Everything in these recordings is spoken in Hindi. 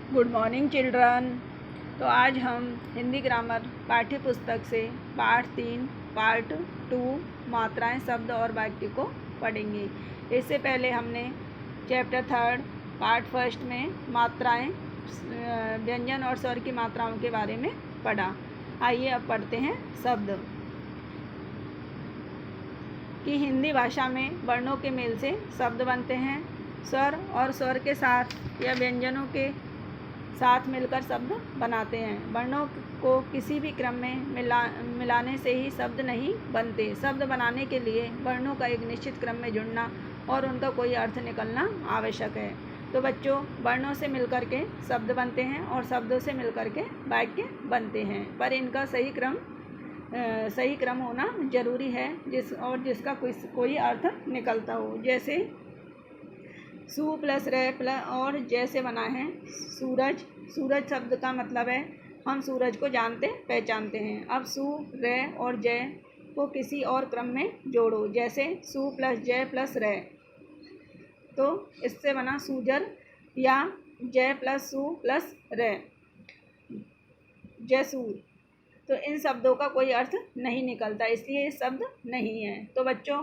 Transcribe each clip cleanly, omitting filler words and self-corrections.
Good morning children. तो आज हम हिंदी ग्रामर पाठ्य पुस्तक से पाठ 3 पार्ट 2 मात्राएं शब्द और वाक्य को पढ़ेंगे। इससे पहले हमने चैप्टर 3 पार्ट 1 में मात्राएं व्यंजन और स्वर की मात्राओं के बारे में पढ़ा। आइए अब पढ़ते हैं शब्द। कि हिंदी भाषा में वर्णों के मेल से शब्द बनते हैं। स्वर और स्वर के साथ या व्यंजनों के साथ मिलकर शब्द बनाते हैं। वर्णों को किसी भी क्रम में मिलाने से ही शब्द नहीं बनते। शब्द बनाने के लिए वर्णों का एक निश्चित क्रम में जुड़ना और उनका कोई अर्थ निकलना आवश्यक है। तो बच्चों, वर्णों से मिलकर के शब्द बनते हैं और शब्दों से मिलकर के वाक्य बनते हैं, पर इनका सही क्रम होना जरूरी है जिसका कोई अर्थ निकलता हो। जैसे सु प्लस रे प्लस और जैसे बना है सूरज। सूरज शब्द का मतलब है हम सूरज को जानते पहचानते हैं। अब सु रे और जय को किसी और क्रम में जोड़ो। जैसे सु प्लस जय प्लस रे, तो इससे बना सूजर, या जय प्लस सु प्लस रे जयसूर। तो इन शब्दों का कोई अर्थ नहीं निकलता, इसलिए ये शब्द नहीं है। तो बच्चों,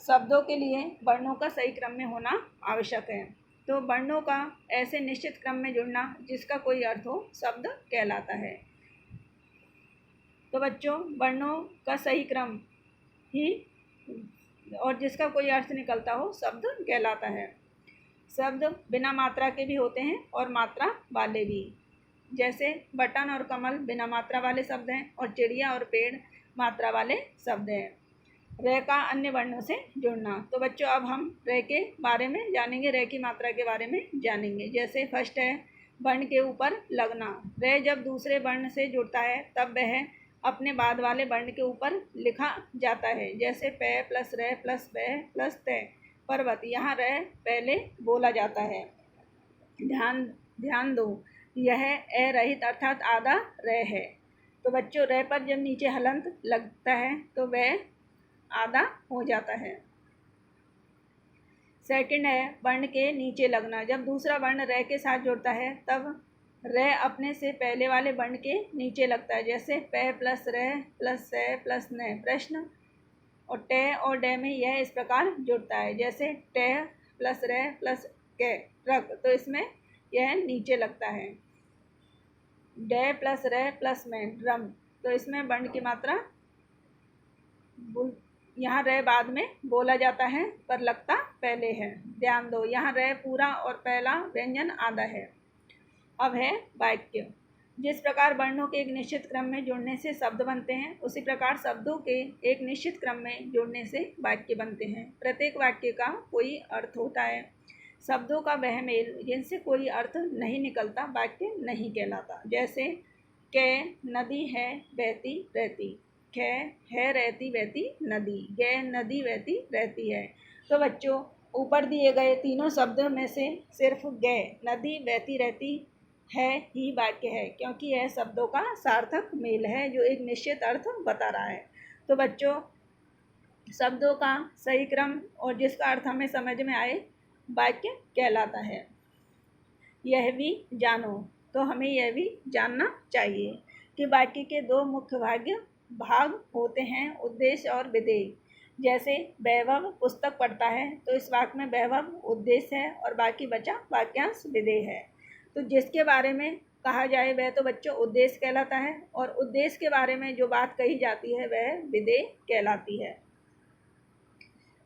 शब्दों के लिए वर्णों का सही क्रम में होना आवश्यक है। तो वर्णों का ऐसे निश्चित क्रम में जुड़ना जिसका कोई अर्थ हो शब्द कहलाता है। तो बच्चों, वर्णों का सही क्रम ही और जिसका कोई अर्थ निकलता हो शब्द कहलाता है। शब्द बिना मात्रा के भी होते हैं और मात्रा वाले भी। जैसे बटन और कमल बिना मात्रा वाले शब्द हैं और चिड़िया और पेड़ मात्रा वाले शब्द हैं। रे का अन्य वर्णों से जुड़ना। तो बच्चों, अब हम रे के बारे में जानेंगे, रे की मात्रा के बारे में जानेंगे। जैसे फर्स्ट है वर्ण के ऊपर लगना। रे जब दूसरे वर्ण से जुड़ता है तब वह अपने बाद वाले वर्ण के ऊपर लिखा जाता है। जैसे पे प्लस रे प्लस पे प्लस ते, पर्वत। यहाँ रे पहले बोला जाता है। ध्यान दो, यह ए रहित अर्थात आधा रे है। तो बच्चों, रे पर जब नीचे हलंत लगता है तो वह आधा हो जाता है। सेकंड है वर्ण के नीचे लगना। जब दूसरा वर्ण रे के साथ जुड़ता है तब रे अपने से पहले वाले वर्ण के नीचे लगता है। जैसे पे प्लस रे प्लस से प्लस ने, प्रश्न। और टे और डे में यह इस प्रकार जुड़ता है। जैसे टे प्लस रे प्लस के, ट्रक। तो इसमें यह नीचे लगता है। डे प्लस रे प्लस में, ड्रम। तो इसमें वर्ण की मात्रा यहाँ रे बाद में बोला जाता है पर लगता पहले है। ध्यान दो, यहाँ रे पूरा और पहला व्यंजन आधा है। अब है वाक्य। जिस प्रकार वर्णों के एक निश्चित क्रम में जुड़ने से शब्द बनते हैं, उसी प्रकार शब्दों के एक निश्चित क्रम में जुड़ने से वाक्य बनते हैं। प्रत्येक वाक्य का कोई अर्थ होता है। शब्दों का वह मेल जिनसे कोई अर्थ नहीं निकलता वाक्य नहीं कहलाता। जैसे के नदी है बहती रहती, खे है रहती बहती नदी, गे नदी बहती रहती है। तो बच्चों, ऊपर दिए गए तीनों शब्दों में से सिर्फ गे नदी बहती रहती है ही वाक्य है, क्योंकि यह शब्दों का सार्थक मेल है जो एक निश्चित अर्थ बता रहा है। तो बच्चों, शब्दों का सही क्रम और जिसका अर्थ हमें समझ में आए वाक्य कहलाता है। यह भी जानो। तो हमें यह भी जानना चाहिए कि वाक्य के दो मुख्य भाग होते हैं, उद्देश्य और विधेय। जैसे वैभव पुस्तक पढ़ता है, तो इस वाक्य में वैभव उद्देश्य है और बाकी बचा वाक्यांश विधेय है। तो जिसके बारे में कहा जाए वह तो बच्चों उद्देश्य कहलाता है, और उद्देश्य के बारे में जो बात कही जाती है वह विधेय कहलाती है।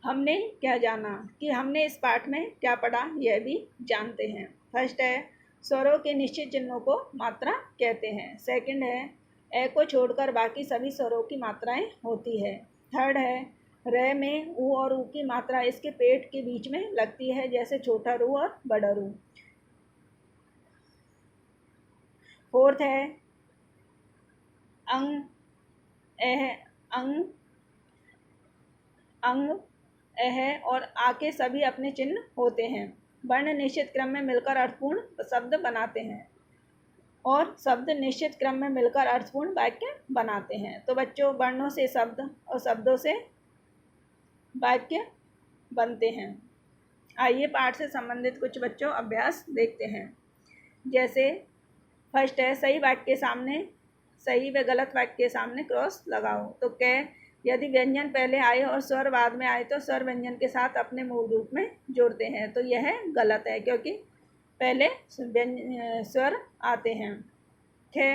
हमने क्या जाना कि हमने इस पाठ में क्या पढ़ा, यह भी जानते हैं। फर्स्ट है स्वरों के निश्चित चिन्हों को मात्रा कहते हैं। सेकंड है ए को छोड़कर बाकी सभी स्वरों की मात्राएं होती है। थर्ड है रे में ऊ और ऊ की मात्रा इसके पेट के बीच में लगती है, जैसे छोटा रू और बड़ा रू। फोर्थ है अंग एह और आ के सभी अपने चिन्ह होते हैं। वर्ण निश्चित क्रम में मिलकर अर्थपूर्ण शब्द बनाते हैं और शब्द निश्चित क्रम में मिलकर अर्थपूर्ण वाक्य बनाते हैं। तो बच्चों, वर्णों से शब्द और शब्दों से वाक्य बनते हैं। आइए पाठ से संबंधित कुछ बच्चों अभ्यास देखते हैं। जैसे फर्स्ट है सही वाक्य के सामने सही व गलत वाक्य के सामने क्रॉस लगाओ। तो कै यदि व्यंजन पहले आए और स्वर बाद में आए तो स्वर व्यंजन के साथ अपने मूल रूप में जोड़ते हैं, तो यह गलत है क्योंकि पहले स्वर आते हैं। खे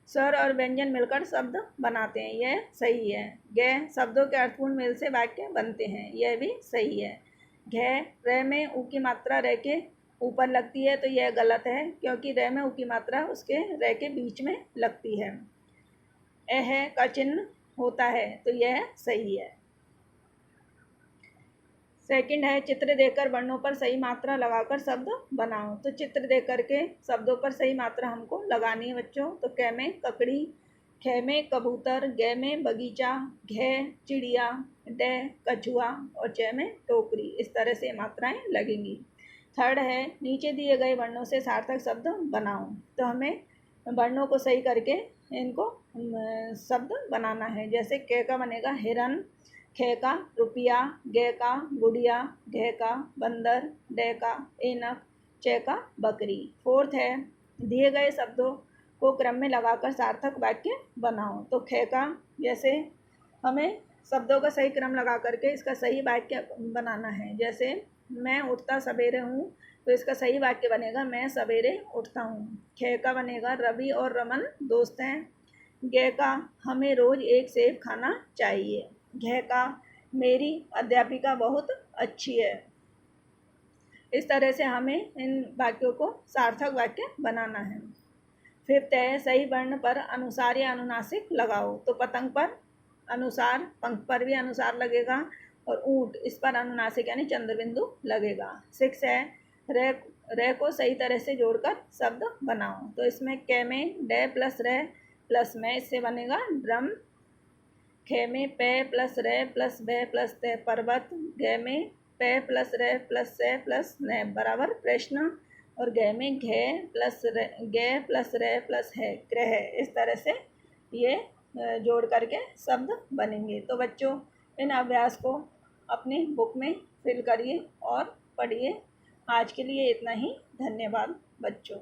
स्वर और व्यंजन मिलकर शब्द बनाते हैं, यह सही है। गे शब्दों के अर्थपूर्ण मेल से वाक्य बनते हैं, यह भी सही है। घे रे में ऊ की मात्रा रे के ऊपर लगती है, तो यह गलत है क्योंकि रे में ऊ की मात्रा उसके रे के बीच में लगती है। एह का चिन्ह होता है, तो यह सही है। सेकंड है चित्र देखकर वर्णों पर सही मात्रा लगाकर शब्द बनाओ। तो चित्र देख करके शब्दों पर सही मात्रा हमको लगानी है बच्चों। तो कै में ककड़ी, खे में कबूतर, गे में बगीचा, घे चिड़िया, डे कछुआ और चे में टोकरी, इस तरह से मात्राएं लगेंगी। थर्ड है नीचे दिए गए वर्णों से सार्थक शब्द बनाओ। तो हमें वर्णों को सही करके इनको शब्द बनाना है। जैसे कै का बनेगा हिरन, खे का रुपया, गे का गुड़िया, घे का बंदर, डे का ऐनक, चे का बकरी। फोर्थ है दिए गए शब्दों को क्रम में लगाकर सार्थक वाक्य बनाओ। तो खे का जैसे हमें शब्दों का सही क्रम लगा करके इसका सही वाक्य बनाना है। जैसे मैं उठता सवेरे हूँ, तो इसका सही वाक्य बनेगा मैं सवेरे उठता हूँ। खे का बनेगा रवि और रमन दोस्त हैं। गे का हमें रोज़ एक सेब खाना चाहिए। घे का मेरी अध्यापिका बहुत अच्छी है। इस तरह से हमें इन वाक्यों को सार्थक वाक्य बनाना है। फिफ्थ है सही वर्ण पर अनुसार या अनुनासिक लगाओ। तो पतंग पर अनुसार, पंख पर भी अनुसार लगेगा और ऊँट इस पर अनुनासिक यानी चंद्रबिंदु लगेगा। सिक्स है रे को सही तरह से जोड़कर शब्द बनाओ। तो इसमें कै में डे प्लस रे प्लस में, इससे बनेगा ड्रम। खे में पे प्लस रे प्लस बे प्लस ते पर्वत। गे में पे प्लस रे प्लस से प्लस ने बराबर प्रश्न। और गे में घे प्लस रे प्लस है ग्रह। इस तरह से ये जोड़ करके शब्द बनेंगे। तो बच्चों इन अभ्यास को अपनी बुक में फिल करिए और पढ़िए। आज के लिए इतना ही। धन्यवाद बच्चों।